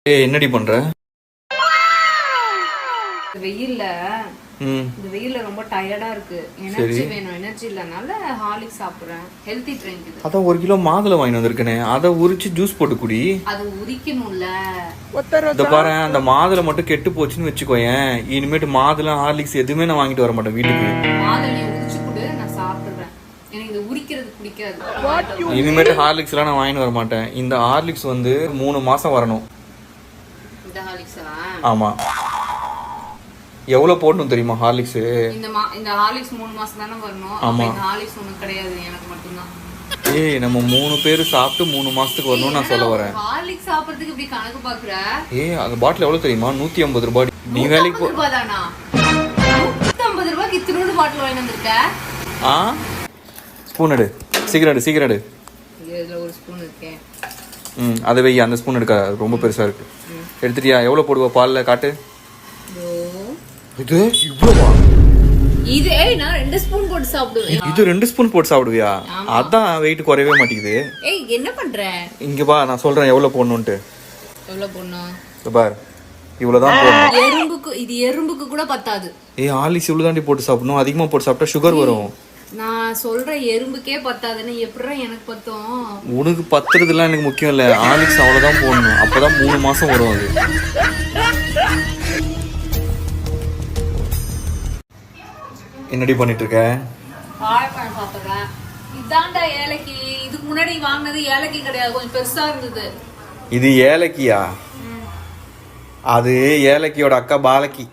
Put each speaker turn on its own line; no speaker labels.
ஏய் என்னடி பண்ற?
வெயில்ல இந்த வெயில்ல ரொம்ப டயர்டா இருக்கு. எனர்ஜி வேணும். எனர்ஜி இல்லனால ஹார்லிக்ஸ் சாப்பிடுறேன். ஹெல்தி ட்ரிங்க் இது.
அத 1 கிலோ மாதுளை வாங்கி வந்திருக்கனே. அத உரிச்சு ஜூஸ் போட்டு குடி.
அது உரிக்கணும்ல.
இத பாரு அந்த மாதுளை மட்டும் கெட்டு போச்சுன்னு வெச்சுக்கோயேன். இனிமேட்டு மாதுளை ஹார்லிக்ஸ் எதுவுமே நான் வாங்கிட்டு வர மாட்டேன் வீட்டுக்கு.
மாதுளை உரிச்சு குடு நான் சாப்பிடுறேன். எனக்கு இது உரிக்கிறது பிடிக்காது.
இனிமேட்டு ஹார்லிக்ஸ்லாம் நான் வாங்கிட்டு வர மாட்டேன். இந்த ஹார்லிக்ஸ் வந்து 3 மாசம் வரணும்.
இந்த ஹார்லிக்ஸா?
ஆமா. எவ்வளவு போடணும் தெரியுமா ஹார்லிக்ஸ்?
இந்த ஹார்லிக்ஸ் 3 மாசம் தானே வரணும். அப்ப இந்த ஹார்லிக்ஸ் உனக்கு கிடையாது, எனக்கு மட்டும் தான்.
ஏய் நம்ம 3 பேர் சாப்பிட்டு 3 மாசத்துக்கு வரணும் நான் சொல்ல வரேன்.
ஹார்லிக்ஸ் சாப்பிடுறதுக்கு இப்படி கணக்கு பாக்குற?
ஏய் அந்த பாட்டில் எவ்வளவு தெரியுமா? 150 ரூபாய். நீ வேலைக்கு போ.
150 ரூபாய்க்கு இத்தனோடு பாட்டில் வாங்கி வந்திருக்க?
ஆ ஸ்பூன் எடு. சீக்கிரம் எடு.
இதுல ஒரு ஸ்பூன் இருக்கே.
அதை வை. அந்த ஸ்பூன் எடுக்க ரொம்ப பெருசா இருக்கு. எடுத்துட்டியா? எவ்வளவு போடுவ பால்ல காட்டு. இது இவ்வளவா?
இது நான் 2 ஸ்பூன் போட்டு சாப்பிடுவேன்.
இது 2 ஸ்பூன் போட்டு சாப்பிடுவியா? அதான் வெயிட் குறையவே மாட்டேங்குது.
ஏய் என்ன பண்ற? இங்க
வா நான் சொல்றேன் எவ்வளவு போடணும்னு.
எவ்வளவு போடணும்?
பார் இவ்வளவுதான் போடணும்.
இது எறும்புக்கு கூட பத்தாது.
ஏய் ஹார்லிக்ஸ் இவ்வளவுதாண்டி போட்டு சாப்பிடணும். அதிகமா போட்டு சாப்பிட்டா சுகர் வரும்.
நான் சொல்ற எறும்புக்கே பத்தாதுன்னு எப்படிடா எனக்கு பத்தும்?
உனக்கு பத்துறதுலாம் எனக்கு முக்கியம் இல்ல. ஹார்லிக்ஸ் அவ்வளவுதான் போடணும். அப்பதான் 3 மாசம் வரும் அது. என்னடி பண்ணிட்டு இருக்க?
வாழைப்பழம் சாப்பிடுறேன். இதாண்டா ஏலக்கி. இதுக்கு முன்னாடி வாங்கினது ஏலக்கி கிடையாது, கொஞ்சம் பெருசா இருந்தது.
இது ஏலக்கியா? அது ஏலக்கியோட அக்கா பாலக்கி.